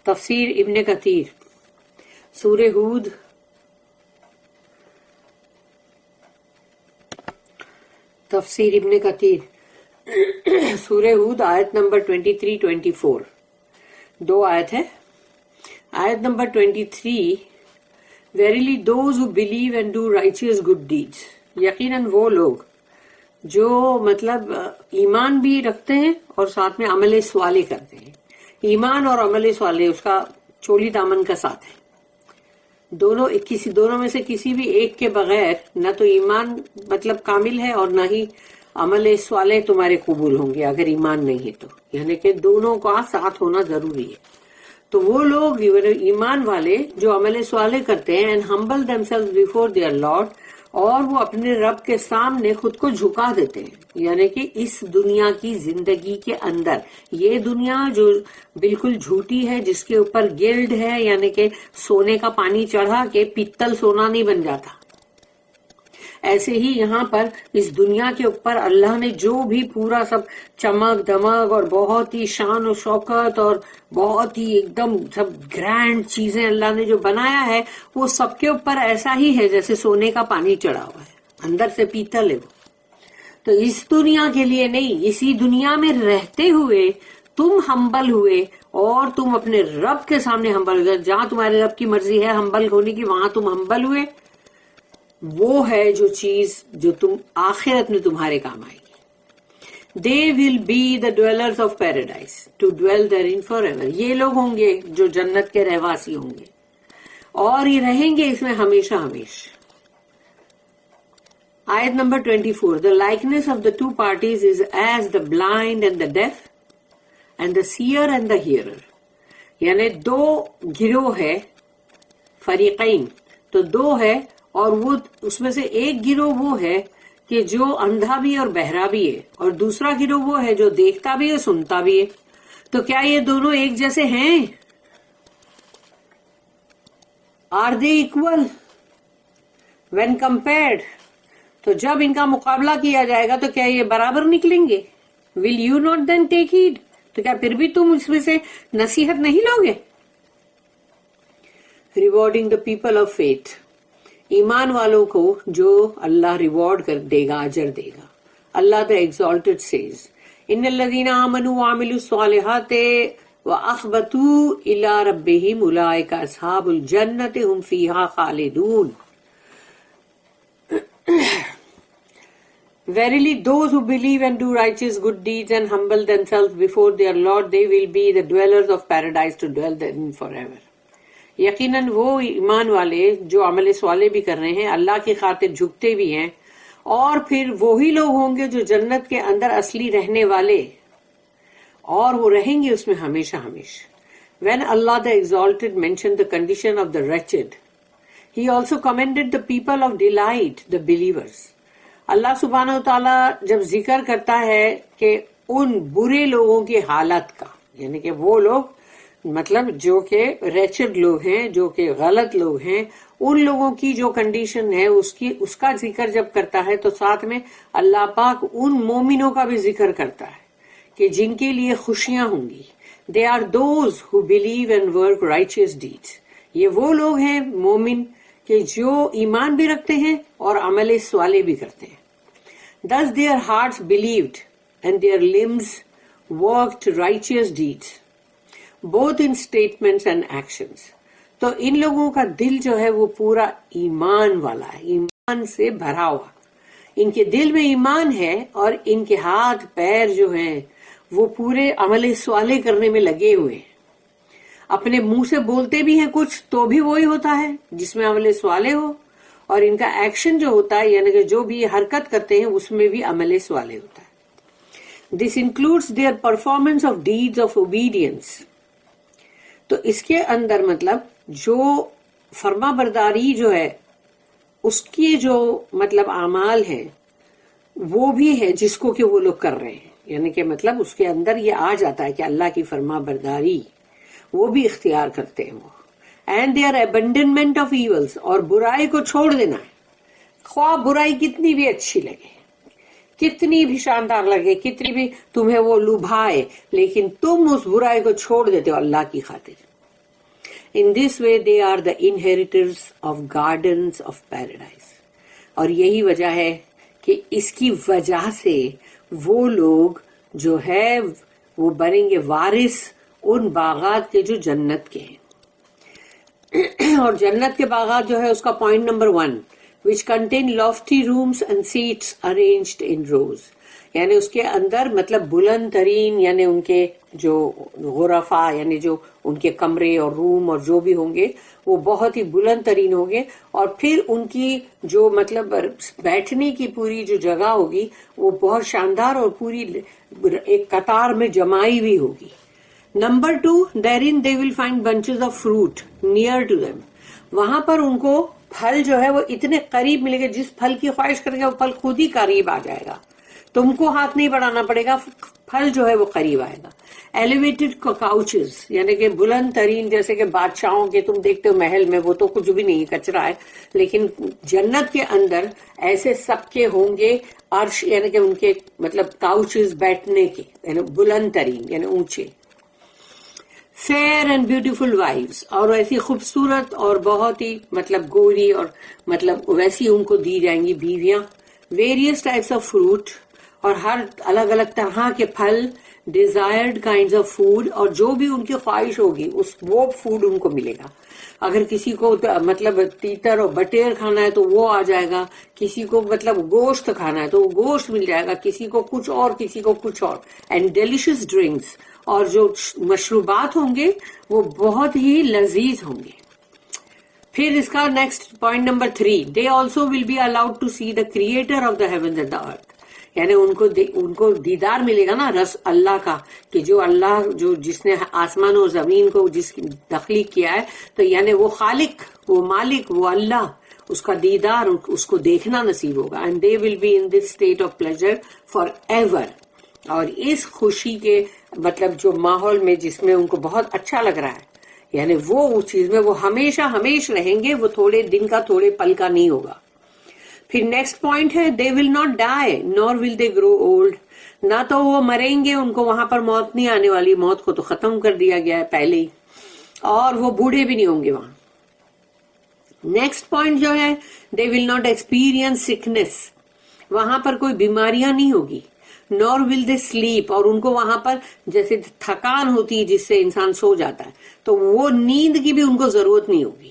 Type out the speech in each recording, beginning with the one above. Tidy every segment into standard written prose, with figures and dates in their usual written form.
تفسیر ابن کثیر، سورہ ہود تفسیر ابن کثیر سورہ ہود آیت نمبر 23-24، دو آیت ہے۔ آیت number 23، Verily those who believe and do righteous good deeds، یقیناً وہ لوگ جو مطلب ایمان بھی رکھتے ہیں اور ساتھ میں عمل صالح کرتے ہیں۔ ایمان اور عمل صالح اس کا چولی دامن کا ساتھ ہے، دونوں میں سے کسی بھی ایک کے بغیر نہ تو ایمان مطلب کامل ہے اور نہ ہی عمل صالح تمہارے قبول ہوں گے اگر ایمان نہیں ہے تو، یعنی کہ دونوں کا ساتھ ہونا ضروری ہے۔ تو وہ لوگ ایمان والے جو عمل صالح کرتے ہیں and humble themselves before their Lord، اور وہ اپنے رب کے سامنے خود کو جھکا دیتے ہیں، یعنی کہ اس دنیا کی زندگی کے اندر، یہ دنیا جو بالکل جھوٹی ہے، جس کے اوپر گلڈ ہے، یعنی کہ سونے کا پانی چڑھا کے پیتل سونا نہیں بن جاتا، ایسے ہی یہاں پر اس دنیا کے اوپر اللہ نے جو بھی پورا سب چمک دمک اور بہت ہی شان و شوکت اور بہت ہی ایک دم سب گرینڈ چیزیں اللہ نے جو بنایا ہے، وہ سب کے اوپر ایسا ہی ہے جیسے سونے کا پانی چڑھا ہوا ہے، اندر سے پیتل ہے وہ۔ تو اس دنیا کے لیے نہیں، اسی دنیا میں رہتے ہوئے تم ہمبل ہوئے اور تم اپنے رب کے سامنے ہمبل ہوئے، جہاں تمہارے رب کی مرضی ہے ہمبل ہونے کی وہاں تم ہمبل ہوئے، وہ ہے جو چیز جو تم آخرت میں تمہارے کام آئے گی۔ They will be the dwellers of paradise to dwell therein forever، یہ لوگ ہوں گے جو جنت کے رہواسی ہوں گے اور یہ رہیں گے اس میں ہمیشہ ہمیشہ۔ آیت number 24، The likeness of the two parties is as the blind and the deaf and the seer and the hearer، یعنی دو گروہ ہے، فریقین تو دو ہے، اور وہ اس میں سے ایک گروہ وہ ہے کہ جو اندھا بھی اور بہرا بھی ہے، اور دوسرا گروہ وہ ہے جو دیکھتا بھی ہے سنتا بھی ہے۔ تو کیا یہ دونوں ایک جیسے ہیں؟ Are they equal when compared? تو جب ان کا مقابلہ کیا جائے گا تو کیا یہ برابر نکلیں گے؟ Will you not then take heed? تو کیا پھر بھی تم اس میں سے نصیحت نہیں لوگے؟ Rewarding the people of faith, ایمان والوں کو جو اللہ ریوارڈ کر دے گا، اجر دے گا۔ اللہ the exalted says، ان الذین آمنوا وعملوا الصالحات واخبتوا الی ربہم اولئک اصحاب الجنۃ هم فیہا خالدون۔ Verily those who believe and do righteous good deeds and humble themselves before their Lord, they will be the dwellers of paradise to dwell therein forever۔ یقیناً وہ ایمان والے جو عمل صالح بھی کر رہے ہیں، اللہ کی خاطر جھکتے بھی ہیں، اور پھر وہی لوگ ہوں گے جو جنت کے اندر اصلی رہنے والے، اور وہ رہیں گے اس میں ہمیشہ ہمیشہ۔ When Allah the Exalted mentioned the condition of the wretched، He also commended the people of delight، the believers۔ اللہ سبحانہ وتعالیٰ جب ذکر کرتا ہے کہ ان برے لوگوں کی حالت کا، یعنی کہ وہ لوگ مطلب جو کہ ریچڈ لوگ ہیں، جو کہ غلط لوگ ہیں، ان لوگوں کی جو کنڈیشن ہے اس کا ذکر جب کرتا ہے تو ساتھ میں اللہ پاک ان مومنوں کا بھی ذکر کرتا ہے کہ جن کے لیے خوشیاں ہوں گی۔ They are those who believe and work righteous deeds، یہ وہ لوگ ہیں مومن کہ جو ایمان بھی رکھتے ہیں اور عمل صالح بھی کرتے ہیں۔ Thus their hearts believed and their limbs worked righteous deeds both in statements and actions۔ تو ان لوگوں کا دل جو ہے وہ پورا ایمان والا ہے، ایمان سے بھرا ہوا، ان کے دل میں ایمان ہے اور ان کے ہاتھ پیر جو ہیں وہ پورے عمل صالح کرنے میں لگے ہوئے ہیں۔ اپنے منہ سے بولتے بھی ہیں کچھ تو بھی وہی ہوتا ہے جس میں عمل صالح ہو، اور ان کا ایکشن جو ہوتا ہے یعنی کہ جو بھی حرکت کرتے ہیں اس میں بھی عمل صالح ہوتا ہے۔ This includes their performance of deeds of obedience۔ تو اس کے اندر مطلب جو فرما برداری جو ہے اس کی جو مطلب اعمال ہے وہ بھی ہے جس کو کہ وہ لوگ کر رہے ہیں، یعنی کہ مطلب اس کے اندر یہ آ جاتا ہے کہ اللہ کی فرما برداری وہ بھی اختیار کرتے ہیں وہ۔ اینڈ دیئر ابنڈنمنٹ آف ایولس، اور برائی کو چھوڑ دینا ہے، خواہ برائی کتنی بھی اچھی لگے، کتنی بھی شاندار لگے، کتنی بھی تمہیں وہ لبھائے، لیکن تم اس برائی کو چھوڑ دیتے ہو اللہ کی خاطر۔ In this way they are the inheritors of gardens of paradise. اور یہی وجہ ہے کہ اس کی وجہ سے وہ لوگ جو ہے وہ بنیں گے وارث ان باغات کے جو جنت کے ہیں. اور جنت کے باغات جو ہے اس کا point number 1 which contain lofty rooms and seats arranged in rows. یعنی اس کے اندر مطلب بلند ترین یعنی ان کے جو غرفا یعنی جو ان کے کمرے اور روم اور جو بھی ہوں گے وہ بہت ہی بلند ترین ہوں گے. اور پھر ان کی جو مطلب بیٹھنے کی پوری جو جگہ ہوگی وہ بہت شاندار اور پوری ایک قطار میں جمائی ہوئی ہوگی. Number 2 therein they will find bunches of fruit near to them. وہاں پر ان کو پھل جو ہے وہ اتنے قریب ملے گا, جس پھل کی خواہش کرے گا وہ پھل خود ہی قریب آ جائے گا, تم کو ہاتھ نہیں بڑھانا پڑے گا, پھل جو ہے وہ قریب آئے گا. ایلیویٹڈ کاؤچز یعنی کہ بلند ترین, جیسے کہ بادشاہوں کے تم دیکھتے ہو محل میں وہ تو کچھ بھی نہیں کچرا ہے, لیکن جنت کے اندر ایسے سب کے ہوں گے عرش یعنی کہ ان کے مطلب کاؤچز بیٹھنے کے یعنی بلند ترین یعنی اونچے. فیئر اینڈ بیوٹیفل وائفز, اور ایسی خوبصورت اور بہت ہی مطلب گوری اور مطلب ویسی ان کو دی جائیں گی بیویاں. ویریس ٹائپس آف فروٹ, اور ہر الگ الگ طرح کے پھل. ڈیزائرڈ کائنڈز آف فوڈ, اور جو بھی ان کی خواہش ہوگی وہ فوڈ ان کو ملے گا. اگر کسی کو مطلب تیتر اور بٹیر کھانا ہے تو وہ آ جائے گا, کسی کو مطلب گوشت کھانا ہے تو وہ گوشت مل جائے گا, کسی کو کچھ اور کسی کو کچھ اور. اینڈ ڈیلیشیس ڈرنکس, اور جو مشروبات ہوں گے وہ بہت ہی لذیذ ہوں گے. پھر اس کا next point number 3 they also will be allowed to see the creator of the heavens and the earth. یعنی ان کو دیدار ملے گا نا رس اللہ کا, کہ جو اللہ جو جس نے آسمان و زمین کو جس کی تخلیق کیا ہے, تو یعنی وہ خالق وہ مالک وہ اللہ, اس کا دیدار اس کو دیکھنا نصیب ہوگا. And they will be in this state of pleasure for ever. اور اس خوشی کے مطلب جو ماحول میں جس میں ان کو بہت اچھا لگ رہا ہے یعنی وہ اس چیز میں وہ ہمیشہ ہمیشہ رہیں گے, وہ تھوڑے دن کا تھوڑے پل کا نہیں ہوگا. پھر نیکسٹ پوائنٹ ہے دے will not die Noor will they grow old. نہ تو وہ مریں گے, ان کو وہاں پر موت نہیں آنے والی, موت کو تو ختم کر دیا گیا ہے پہلے ہی, اور وہ بوڑھے بھی نہیں ہوں گے وہاں. نیکسٹ پوائنٹ جو ہے دے ول ناٹ ایکسپیرئنس سکنس, وہاں پر کوئی بیماریاں نہیں ہوگی. نور ول دے سلیپ, اور ان کو وہاں پر جیسے تھکان ہوتی ہے جس سے انسان سو جاتا ہے, تو وہ نیند کی بھی ان کو ضرورت نہیں ہوگی,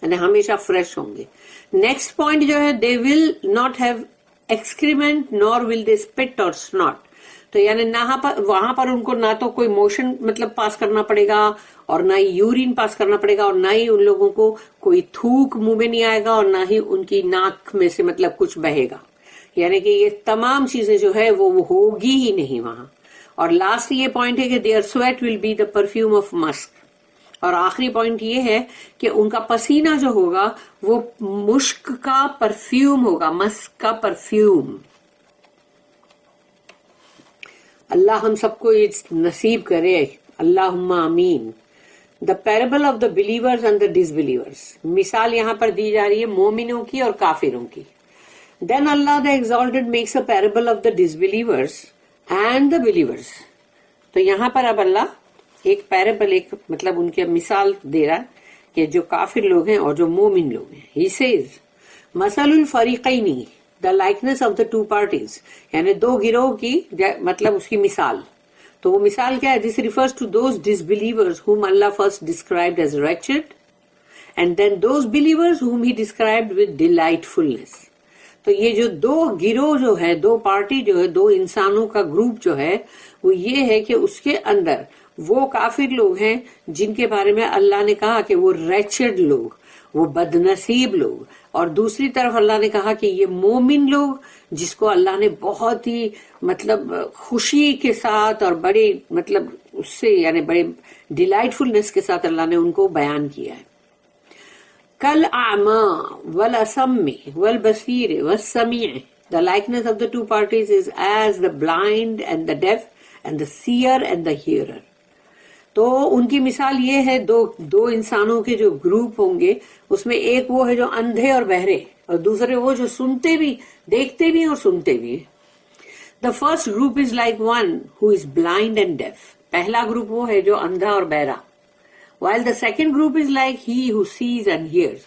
یعنی ہمیشہ فریش ہوں گے. نیکسٹ پوائنٹ جو ہے دے ول ناٹ ہیو ایکسکریمنٹ نور ول دے اسپٹ اور سناٹ. تو یعنی وہاں پر ان کو نہ تو کوئی موشن مطلب پاس کرنا پڑے گا, اور نہ ہی یورین پاس کرنا پڑے گا, اور نہ ہی ان لوگوں کو کوئی تھوک منہ میں نہیں آئے گا, اور نہ ہی ان کی ناک میں سے مطلب کچھ بہے گا. یعنی کہ یہ تمام چیزیں جو ہے وہ ہوگی ہی نہیں وہاں. اور لاسٹ یہ پوائنٹ ہے کہ their sweat will be the perfume of musk. اور آخری پوائنٹ یہ ہے کہ ان کا پسینہ جو ہوگا وہ مشک کا پرفیوم ہوگا, مسک کا پرفیوم. اللہ ہم سب کو یہ نصیب کرے, اللہم آمین. The parable of the believers and the disbelievers, مثال یہاں پر دی جا رہی ہے مومنوں کی اور کافروں کی. Then Allah the Exalted makes a parable of the disbelievers and the believers. تو یہاں پر اب اللہ ایک پیربل ایک مطلب ان کی مثال دے رہا ہے کہ جو کافر لوگ ہیں اور جو مومن لوگ ہیں. He says مثل الفریقین the likeness of the two parties, یعنی دو گروہ کی مطلب اس کی مثال. تو وہ مثال کیا ہے؟ This refers to those disbelievers whom Allah first described as wretched, and then those believers whom he described with delightfulness. تو یہ جو دو گروہ جو ہے, دو پارٹی جو ہے, دو انسانوں کا گروپ جو ہے, وہ یہ ہے کہ اس کے اندر وہ کافر لوگ ہیں جن کے بارے میں اللہ نے کہا کہ وہ ریچڈ لوگ, وہ بد نصیب لوگ, اور دوسری طرف اللہ نے کہا کہ یہ مومن لوگ جس کو اللہ نے بہت ہی مطلب خوشی کے ساتھ اور بڑے مطلب اس سے یعنی بڑے ڈیلائٹ فلنس کے ساتھ اللہ نے ان کو بیان کیا ہے. کل اعمى والاسم والبصیر والسمیع, the likeness of the two parties is as the blind and the deaf and the seer and the hearer. تو ان کی مثال یہ ہے دو انسانوں کے جو گروپ ہوں گے, اس میں ایک وہ ہے جو اندھے اور بہرے, اور دوسرے وہ جو سنتے بھی, دیکھتے بھی اور سنتے بھی. The first group is like one who is blind and deaf. پہلا گروپ وہ ہے جو اندھا اور بہرا, while the second group is like he who sees and hears.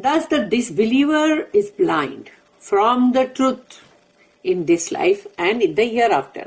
Thus the disbeliever is blind from the truth in this life and in the hereafter.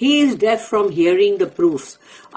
He is deaf from hearing the proofs.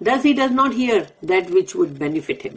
Thus he does not hear that which would benefit him.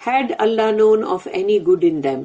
had Allah known of any good in them,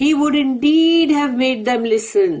he would indeed have made them listen.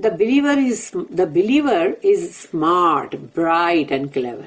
The believer is smart, bright and clever.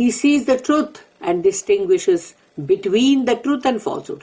He sees the truth and distinguishes between the truth and falsehood.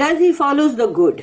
Thus he follows the good.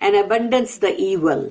and abandons the evil,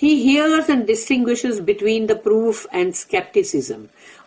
He hears and distinguishes between the proof and skepticism.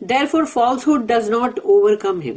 Therefore falsehood does not overcome him.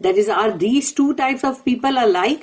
That is, are these two types of people alike?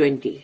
20,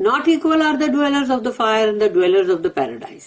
Not equal are the dwellers of the fire and the dwellers of the paradise.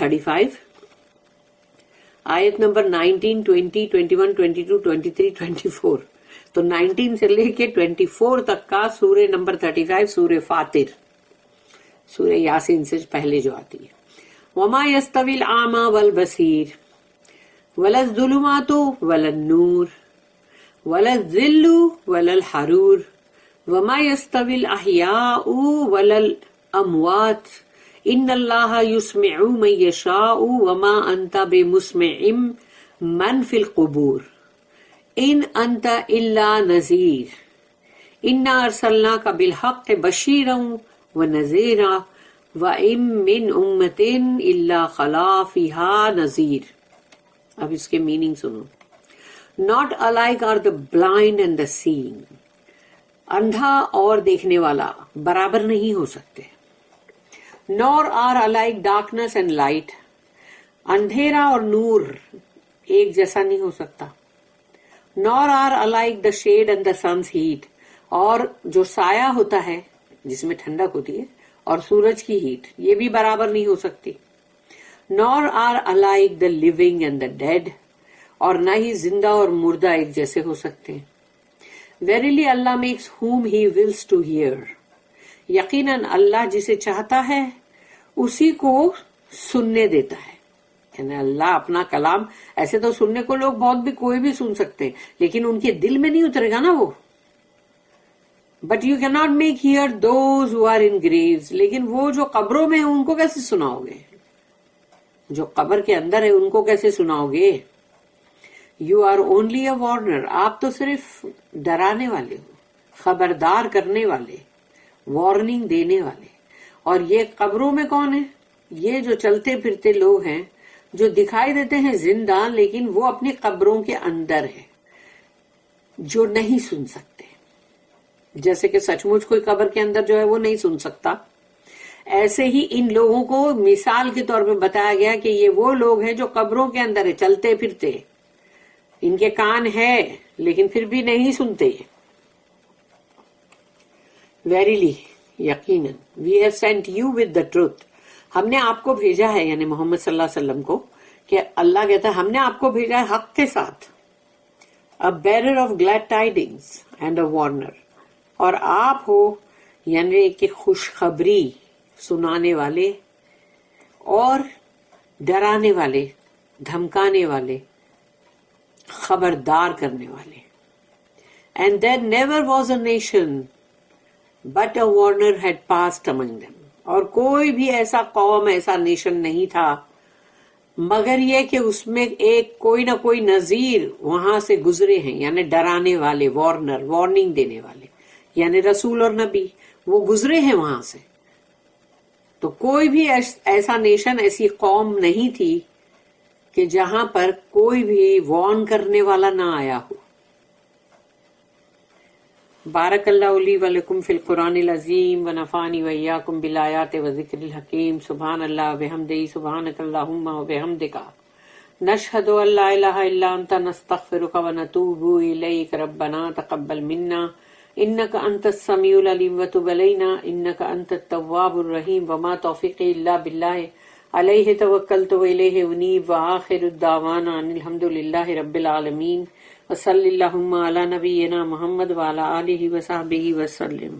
35 آیت number 19, 20, 21, 22, 23, 24. تو 19 سے لے کے 24 تک کا سورہ number 35 سورہ فاطر، سورہ یاسین سے پہلے جو آتی ہے. وما يستوي الأعمى والبصير ولا الظلمات ولا النور ولا الظل ولا الحرور وما يستوي الأحياء ولا الأموات إن الله يسمع من يشاء وما أنت بمسمع من في القبور إن أنت إلا نذير إنا أرسلناك بالحق بشيرا ونذيرا وَإِن مِّنْ أُمَّةٍ إِلَّا خَلَا فِيهَا نَذِيرٌ. اب اس کے میننگ سنو. Not alike are the blind and the seeing. اندھا اور دیکھنے والا برابر نہیں ہو سکتے. Nor are alike darkness and light. اندھیرا اور نور ایک جیسا نہیں ہو سکتا. Nor are alike the shade and the sun's heat. اور جو سایہ ہوتا ہے جس میں ٹھنڈک ہوتی ہے اور سورج کی ہیٹ، یہ بھی برابر نہیں ہو سکتی. Nor are alike the living and the dead. اور نہ ہی زندہ اور مردہ ایک جیسے ہو سکتے ہیں. Verily Allah makes whom he wills to hear. یقیناً اللہ جسے چاہتا ہے اسی کو سننے دیتا ہے. یعنی اللہ اپنا کلام، ایسے تو سننے کو لوگ بہت بھی کوئی بھی سن سکتے ہیں، لیکن ان کے دل میں نہیں اترے گا نا وہ. But you cannot make hear those who are in graves. لیکن وہ جو قبروں میں ہیں ان کو کیسے سناؤ گے؟ جو قبر کے اندر ہے ان کو کیسے سناؤ گے؟ You are only a warner. آپ تو صرف ڈرانے والے ہو، خبردار کرنے والے، وارننگ دینے والے. اور یہ قبروں میں کون ہے؟ یہ جو چلتے پھرتے لوگ ہیں جو دکھائی دیتے ہیں زندہ، لیکن وہ اپنی قبروں کے اندر ہے، جو نہیں سن سکتے. جیسے کہ سچ مچ کوئی قبر کے اندر جو ہے وہ نہیں سن سکتا، ایسے ہی ان لوگوں کو مثال کے طور پہ بتایا گیا کہ یہ وہ لوگ ہیں جو قبروں کے اندر ہے، چلتے پھرتے، ان کے کان ہے لیکن پھر بھی نہیں سنتے. ویریلی یقیناً we have sent you with the truth. ہم نے آپ کو بھیجا ہے، یعنی محمد صلی اللہ علیہ وسلم کو، کہ اللہ کہتا ہے ہم نے آپ کو بھیجا ہے حق کے ساتھ. A bearer of glad tidings and a warner. اور آپ ہو یعنی کہ خوشخبری سنانے والے اور ڈرانے والے، دھمکانے والے، خبردار کرنے والے. And there never was a nation but a warner had passed among them. اور کوئی بھی ایسا قوم، ایسا نیشن نہیں تھا مگر یہ کہ اس میں ایک کوئی نہ کوئی نذیر وہاں سے گزرے ہیں، یعنی ڈرانے والے، وارنر، وارننگ دینے والے، یعنی رسول اور نبی وہ گزرے ہیں وہاں سے. تو کوئی بھی ایسا نیشن، ایسی قوم نہیں تھی کہ جہاں پر کوئی بھی وارن کرنے والا نہ آیا ہو. بارک اللہ لی ولکم فی القرآن العظیم ونفعنی وإیاکم بالآیات وذکر الحکیم. سبحان اللہ وبحمدہ، سبحانک اللہم وبحمدک، نشہد ان لا الہ الا انت، نستغفرک ونتوب الیک. ربنا تقبل منا انک انت السمیع العلیم وتب علینا انک انت التواب الرحیم. وما توفیقی الا باللہ علیہ توکلت والیہ انیب. وآخر الدعوانا ان الحمد للہ رب العالمین. وصلی اللہم علی نبینا محمد وعلی آلہ وصحبہ وسلم.